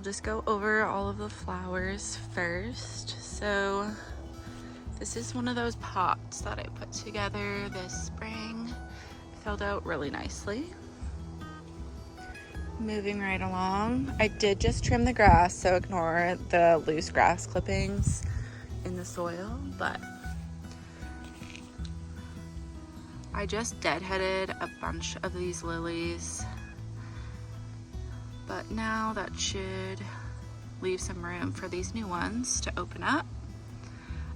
just go over all of the flowers first. So this is one of those pots that I put together this spring. Filled out really nicely. Moving right along. I did just trim the grass, so ignore the loose grass clippings in the soil, but I just deadheaded a bunch of these lilies, but now that should leave some room for these new ones to open up.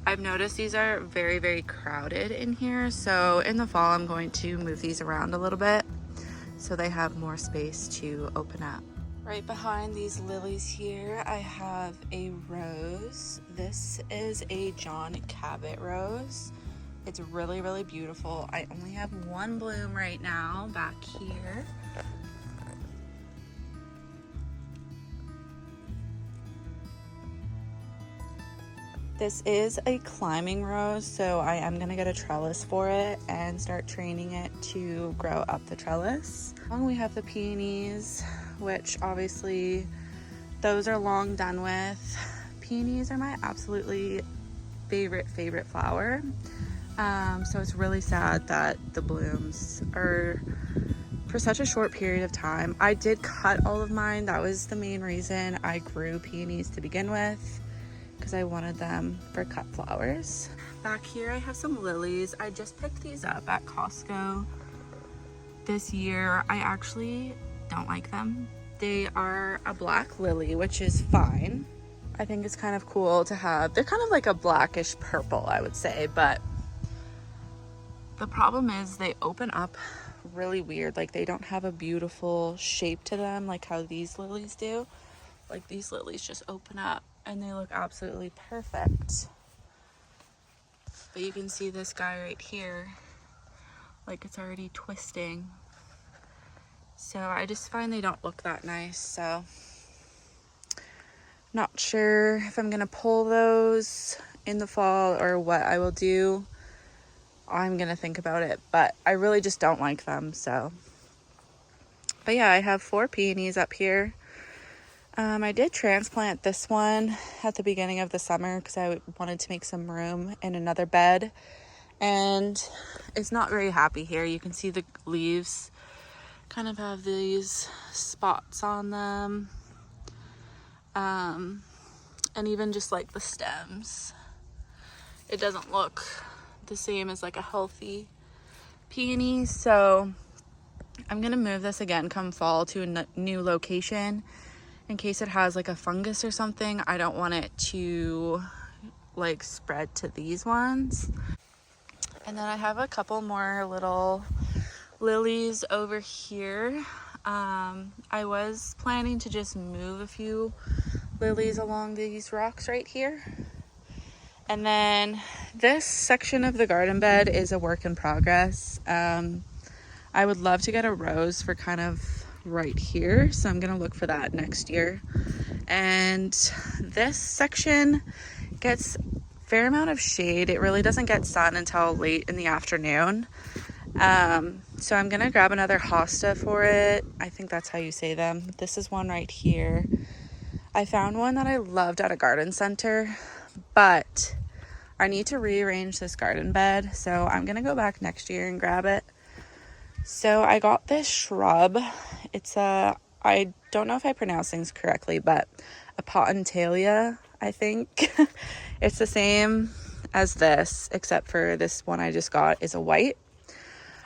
I've noticed these are very, very crowded in here, so in the fall I'm going to move these around a little bit so they have more space to open up. Right behind these lilies here, I have a rose. This is a John Cabot rose. It's really, really beautiful. I only have one bloom right now back here. This is a climbing rose, so I am gonna get a trellis for it and start training it to grow up the trellis. We have the peonies, which obviously those are long done with. Peonies are my absolutely favorite flower. So it's really sad that the blooms are for such a short period of time. I did cut all of mine. That was the main reason I grew peonies to begin with, because I wanted them for cut flowers. Back here I have some lilies. I just picked these up at Costco this year. I actually don't like them. They are a black lily, which is fine. I think it's kind of cool to have. They're kind of like a blackish purple, I would say, but the problem is they open up really weird. Like they don't have a beautiful shape to them like how these lilies do. Like these lilies just open up and they look absolutely perfect. But you can see this guy right here, like it's already twisting. So I just find they don't look that nice. So not sure if I'm gonna pull those in the fall or what I will do. I'm gonna think about it, but I really just don't like them. So, but yeah, I have 4 peonies up here. I did transplant this one at the beginning of the summer because I wanted to make some room in another bed, and it's not very happy here. You can see the leaves kind of have these spots on them, and even just like the stems, it doesn't look the same as like a healthy peony. So I'm gonna move this again come fall to a new location in case it has like a fungus or something. I don't want it to like spread to these ones. And then I have a couple more little lilies over here. I was planning to just move a few lilies along these rocks right here. And then this section of the garden bed is a work in progress. I would love to get a rose for kind of right here, so I'm gonna look for that next year. And this section gets a fair amount of shade. It really doesn't get sun until late in the afternoon. So I'm gonna grab another hosta for it. I think that's how you say them. This is one right here. I found one that I loved at a garden center, but I need to rearrange this garden bed, so I'm gonna go back next year and grab it. So I got this shrub. It's I don't know if I pronounce things correctly, but a potentalia, I think. It's the same as this, except for this one I just got is a white.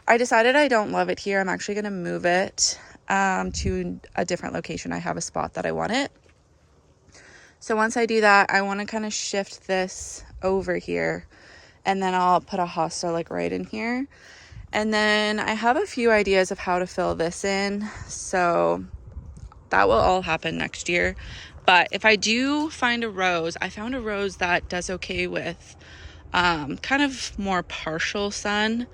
I decided I don't love it here. I'm actually gonna move it to a different location. I have a spot that I want it. So once I do that, I want to kind of shift this over here, and then I'll put a hosta like right in here. And then I have a few ideas of how to fill this in, so that will all happen next year. But if I do find a rose, I found a rose that does okay with kind of more partial sun,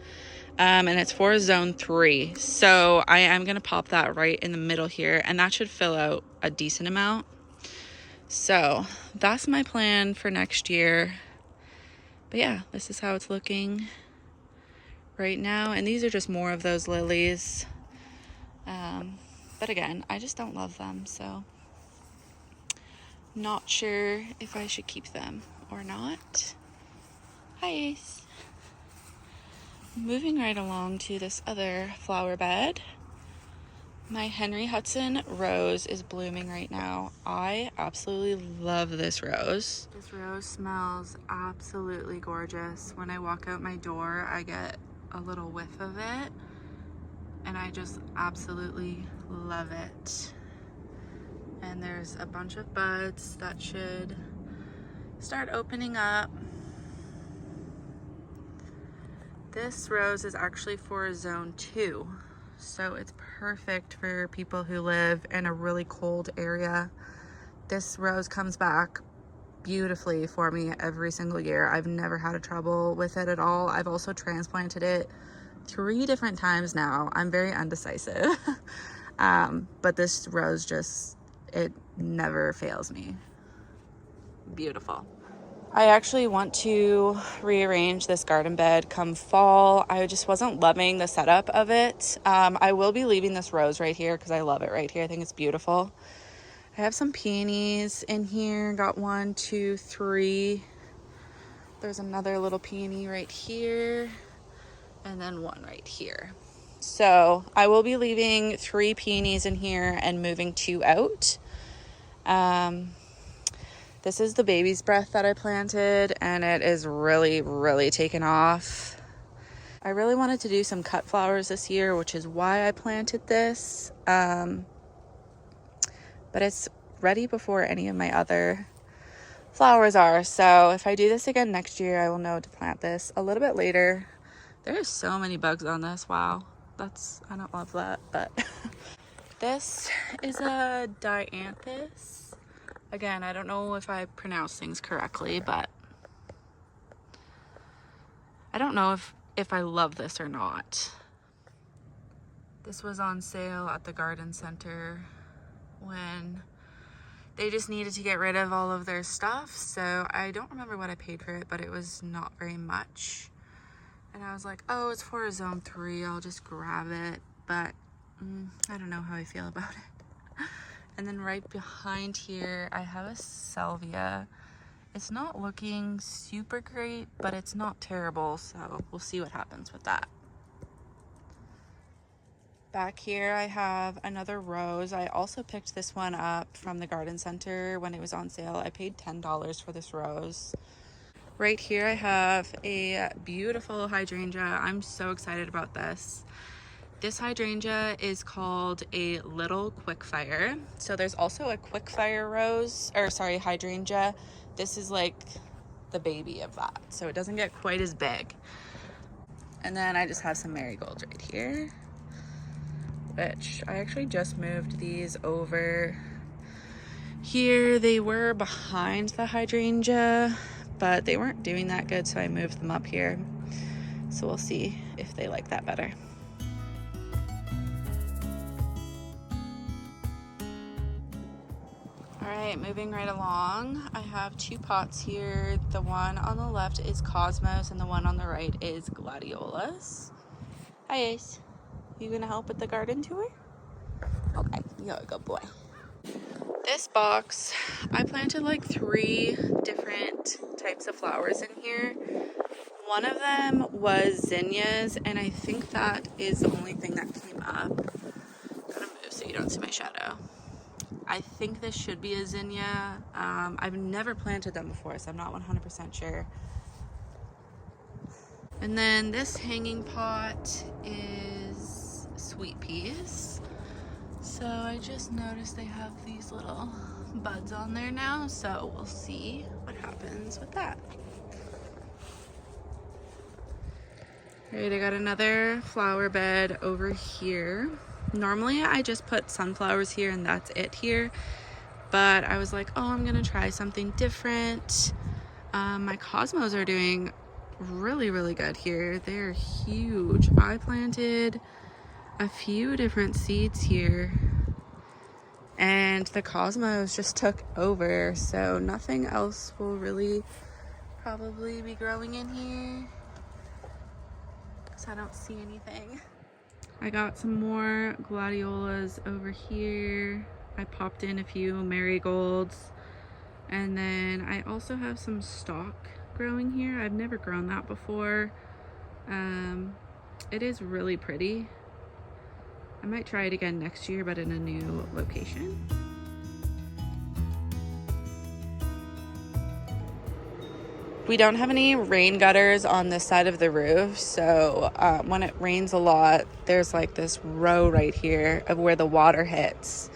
and it's for zone 3. So I am going to pop that right in the middle here, and that should fill out a decent amount. So that's my plan for next year. But yeah, this is how it's looking right now. And these are just more of those lilies. But again, I just don't love them. So Not sure if I should keep them or not. Hi, Ace. Moving right along to this other flower bed. My Henry Hudson rose is blooming right now. I absolutely love this rose. This rose smells absolutely gorgeous. When I walk out my door, I get a little whiff of it, and I just absolutely love it. And there's a bunch of buds that should start opening up. This rose is actually for zone 2. So it's perfect for people who live in a really cold area. This rose comes back beautifully for me every single year. I've never had a trouble with it at all. I've also transplanted it 3 different times now. I'm very undecisive. But this rose just, it never fails me. Beautiful. I actually want to rearrange this garden bed come fall. I just wasn't loving the setup of it. I will be leaving this rose right here because I love it right here. I think it's beautiful. I have some peonies in here. Got 1, 2, 3. There's another little peony right here. And then 1 right here. So I will be leaving 3 peonies in here and moving 2 out. This is the baby's breath that I planted, and it is really, really taken off. I really wanted to do some cut flowers this year, which is why I planted this. But it's ready before any of my other flowers are. So if I do this again next year, I will know to plant this a little bit later. There are so many bugs on this. Wow. I don't love that, but this is a dianthus. Again, I don't know if I pronounce things correctly, but I don't know if I love this or not. This was on sale at the garden center when they just needed to get rid of all of their stuff. So I don't remember what I paid for it, but it was not very much. And I was like, oh, it's for a zone 3. I'll just grab it. But I don't know how I feel about it. And then right behind here, I have a salvia. It's not looking super great, but it's not terrible, so we'll see what happens with that. Back here, I have another rose. I also picked this one up from the garden center when it was on sale. I paid $10 for this rose. Right here, I have a beautiful hydrangea. I'm so excited about this. This hydrangea is called a Little Quickfire. So there's also a Quickfire hydrangea. This is like the baby of that. So it doesn't get quite as big. And then I just have some marigolds right here, which I actually just moved these over here. They were behind the hydrangea, but they weren't doing that good, so I moved them up here. So we'll see if they like that better. Alright, moving right along. I have 2 pots here. The one on the left is Cosmos and the one on the right is Gladiolus. Hi Ace. You gonna help with the garden tour? Okay, you're a good boy. This box, I planted like 3 different types of flowers in here. One of them was zinnias, and I think that is the only thing that came up. I'm gonna move so you don't see my shadow. I think this should be a zinnia. I've never planted them before, so I'm not 100% sure. And then this hanging pot is sweet peas. So I just noticed they have these little buds on there now, so we'll see what happens with that. Alright, I got another flower bed over here. Normally I just put sunflowers here and that's it here, but I was like, oh, I'm gonna try something different. My cosmos are doing really, really good here. They're huge. I planted a few different seeds here and the cosmos just took over, so nothing else will really probably be growing in here because I don't see anything. I got some more gladiolas over here. I popped in a few marigolds. And then I also have some stock growing here. I've never grown that before. It is really pretty. I might try it again next year, but in a new location. We don't have any rain gutters on this side of the roof, so when it rains a lot, there's like this row right here of where the water hits,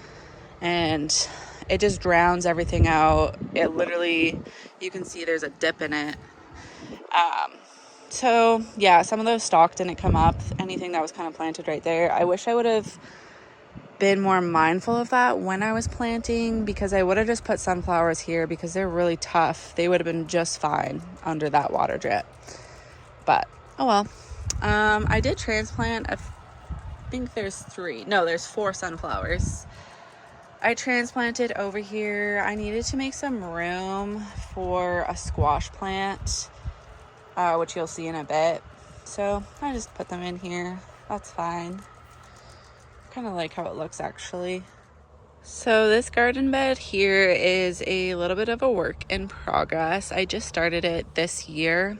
and it just drowns everything out. It literally, you can see there's a dip in it. So yeah, some of those stalk didn't come up, anything that was kind of planted right there. I wish I would have been more mindful of that when I was planting, because I would have just put sunflowers here because they're really tough. They would have been just fine under that water drip. But oh well. I did transplant, I think there's 4 sunflowers. I transplanted over here. I needed to make some room for a squash plant, which you'll see in a bit. So I just put them in here. That's fine. Kind of like how it looks actually. So this garden bed here is a little bit of a work in progress. I just started it this year.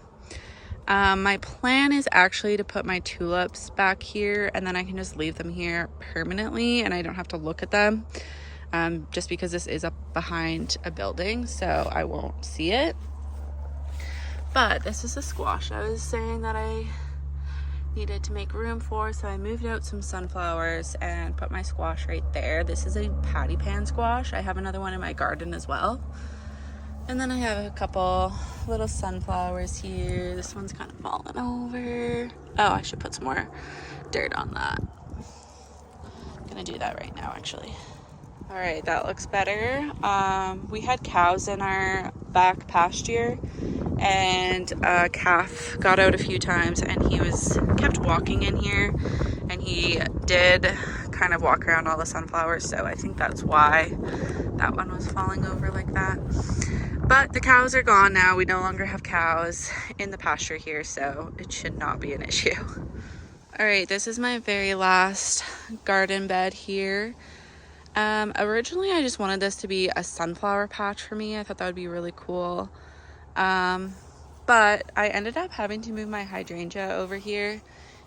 My plan is actually to put my tulips back here, and then I can just leave them here permanently and I don't have to look at them, just because this is up behind a building, so I won't see it. But this is a squash I was saying that I needed to make room for, so I moved out some sunflowers and put my squash right there. This is a patty pan squash. I have another one in my garden as well. And then I have a couple little sunflowers here. This one's kind of fallen over. Oh, I should put some more dirt on that. I'm gonna do that right now actually. All right, that looks better. We had cows in our back pasture, and a calf got out a few times, and he kept walking in here, and he did kind of walk around all the sunflowers, so I think that's why that one was falling over like that. But the cows are gone now. We no longer have cows in the pasture here, so it should not be an issue. All right, this is my very last garden bed here. Originally I just wanted this to be a sunflower patch for me. I thought that would be really cool. But I ended up having to move my hydrangea over here.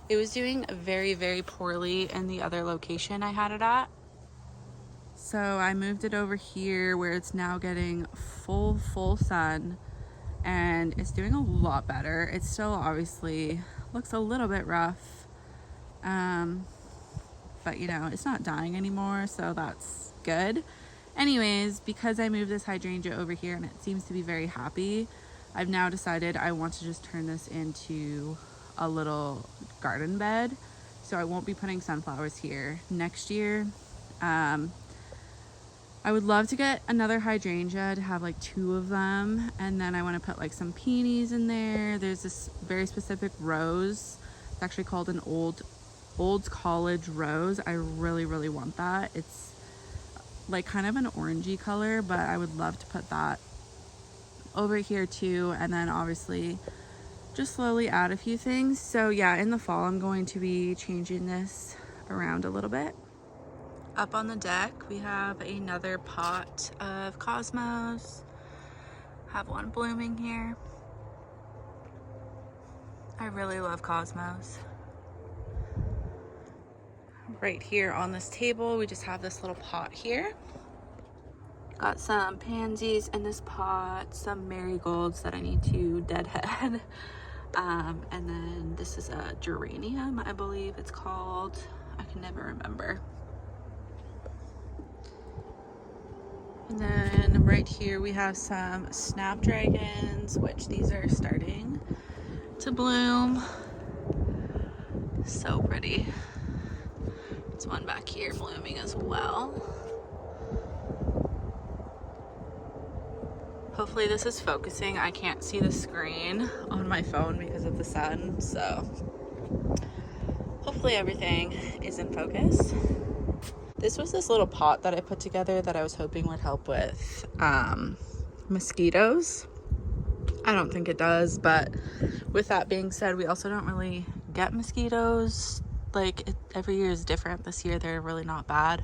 It was doing very, very poorly in the other location I had it at. So I moved it over here where it's now getting full sun, and it's doing a lot better. It still obviously looks a little bit rough. But you know, it's not dying anymore, so that's good. Anyways, because I moved this hydrangea over here and it seems to be very happy, I've now decided I want to just turn this into a little garden bed. So I won't be putting sunflowers here next year. I would love to get another hydrangea to have like 2 of them, and then I want to put like some peonies in there. There's this very specific rose. It's actually called an Old College rose. I really want that. It's like kind of an orangey color, but I would love to put that over here too, and then obviously just slowly add a few things. So yeah, in the fall I'm going to be changing this around a little bit. Up on the deck we have another pot of cosmos. Have one blooming here. I really love cosmos. Right here on this table we just have this little pot here. Got some pansies in this pot, some marigolds that I need to deadhead, and then this is a geranium, I believe it's called. I can never remember. And then right here we have some snapdragons, which these are starting to bloom. So pretty. There's one back here blooming as well. Hopefully this is focusing. I can't see the screen on my phone because of the sun, so hopefully everything is in focus. This was this little pot that I put together that I was hoping would help with mosquitoes. I don't think it does, but with that being said, we also don't really get mosquitoes. Like every year is different. This year they're really not bad.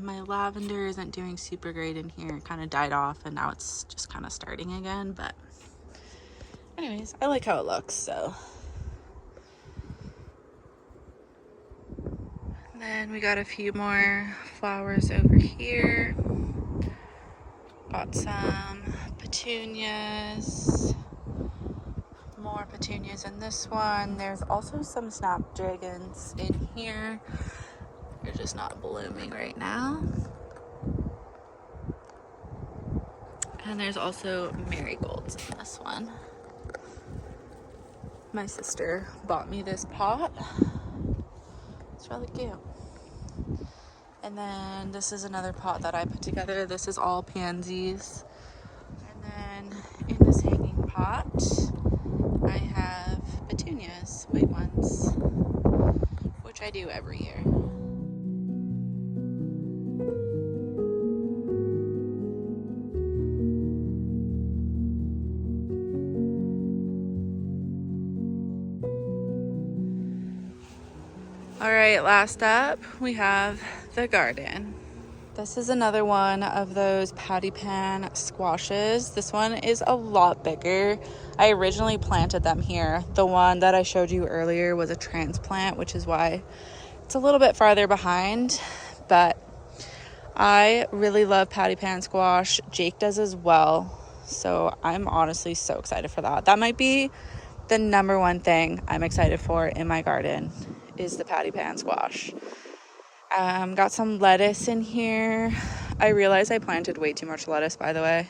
My lavender isn't doing super great in here. It kind of died off and now it's just kind of starting again, but anyways, I like how it looks, so. And then we got a few more flowers over here. Got some petunias. More petunias in this one. There's also some snapdragons in here. They're just not blooming right now. And there's also marigolds in this one. My sister bought me this pot. It's really cute. And then this is another pot that I put together. This is all pansies. And then in this hanging pot, I have petunias, white ones, which I do every year. All right, last up, we have the garden. This is another one of those patty pan squashes. This one is a lot bigger. I originally planted them here. The one that I showed you earlier was a transplant, which is why it's a little bit farther behind, but I really love patty pan squash. Jake does as well. So I'm honestly so excited for that. That might be the number one thing I'm excited for in my garden is the patty pan squash. Got some lettuce in here. I realized I planted way too much lettuce, by the way.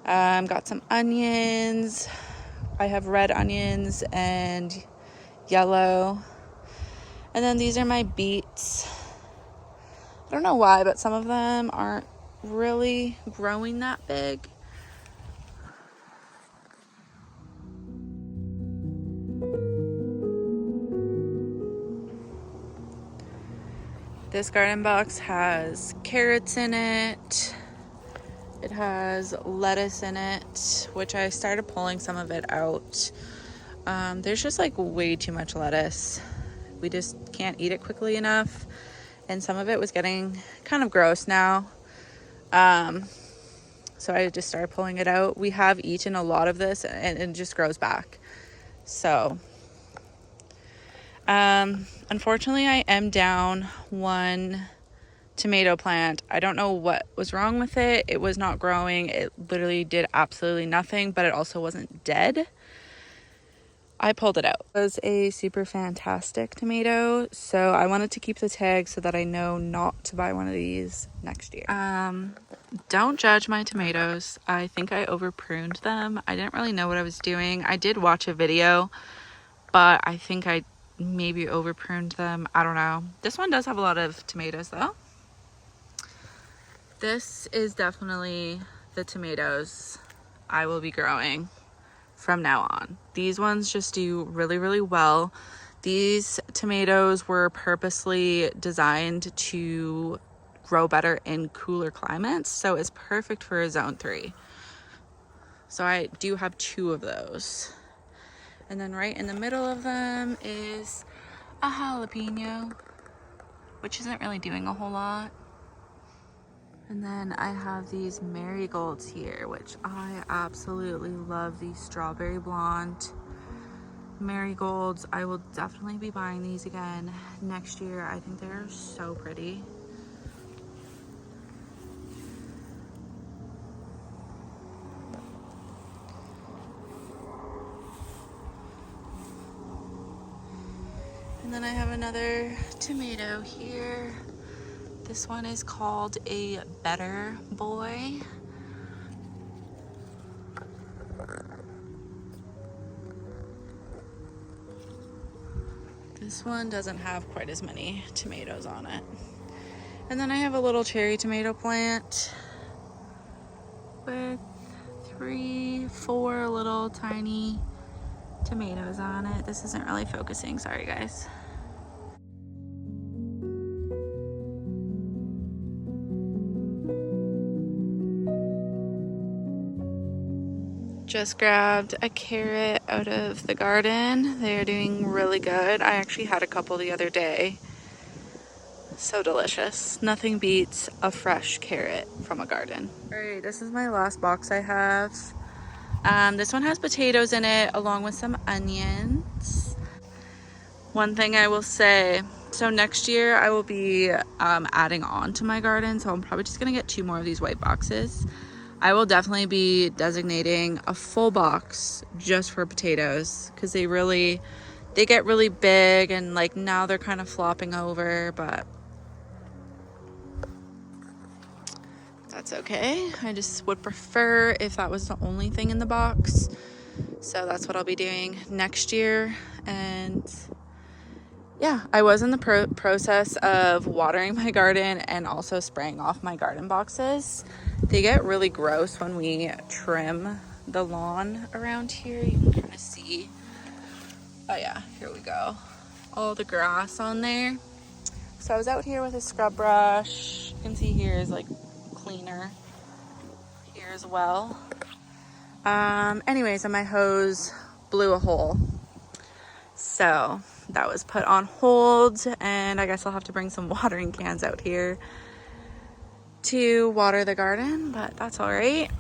Got some onions. I have red onions and yellow. And then these are my beets. I don't know why, but some of them aren't really growing that big. This garden box has carrots in it. It has lettuce in it, which I started pulling some of it out. There's just like way too much lettuce. We just can't eat it quickly enough. And some of it was getting kind of gross now. So I just started pulling it out. We have eaten a lot of this and it just grows back. So unfortunately, I am down one tomato plant. I don't know what was wrong with it. It was not growing. It literally did absolutely nothing, but it also wasn't dead. I pulled it out. It was a super fantastic tomato, so I wanted to keep the tag so that I know not to buy one of these next year. Don't judge my tomatoes. I think I over pruned them. I didn't really know what I was doing. I did watch a video, but I think I maybe over pruned them. I don't know. This one does have a lot of tomatoes though. This is definitely the tomatoes I will be growing from now on. These ones just do really, really well. These tomatoes were purposely designed to grow better in cooler climates, so it's perfect for a zone 3. So I do have 2 of those. And then right in the middle of them is a jalapeno, which isn't really doing a whole lot. And then I have these marigolds here, which I absolutely love, these strawberry blonde marigolds. I will definitely be buying these again next year. I think they're so pretty. And then I have another tomato here. This one is called a Better Boy. This one doesn't have quite as many tomatoes on it. And then I have a little cherry tomato plant with 3, 4 little tiny tomatoes on it. This isn't really focusing, sorry guys. Just grabbed a carrot out of the garden. They're doing really good. I actually had a couple the other day. So delicious. Nothing beats a fresh carrot from a garden. All right, this is my last box I have. This one has potatoes in it along with some onions. One thing I will say, so next year I will be adding on to my garden, so I'm probably just gonna get 2 more of these white boxes. I will definitely be designating a full box just for potatoes because they get really big, and like now they're kind of flopping over, but that's okay. I just would prefer if that was the only thing in the box. So that's what I'll be doing next year. And yeah, I was in the process of watering my garden and also spraying off my garden boxes. They get really gross when we trim the lawn around here. You can kind of see. Oh yeah, here we go. All the grass on there. So I was out here with a scrub brush. You can see here is like cleaner here as well. Anyways, and my hose blew a hole. So that was put on hold, and I guess I'll have to bring some watering cans out here to water the garden, but that's all right.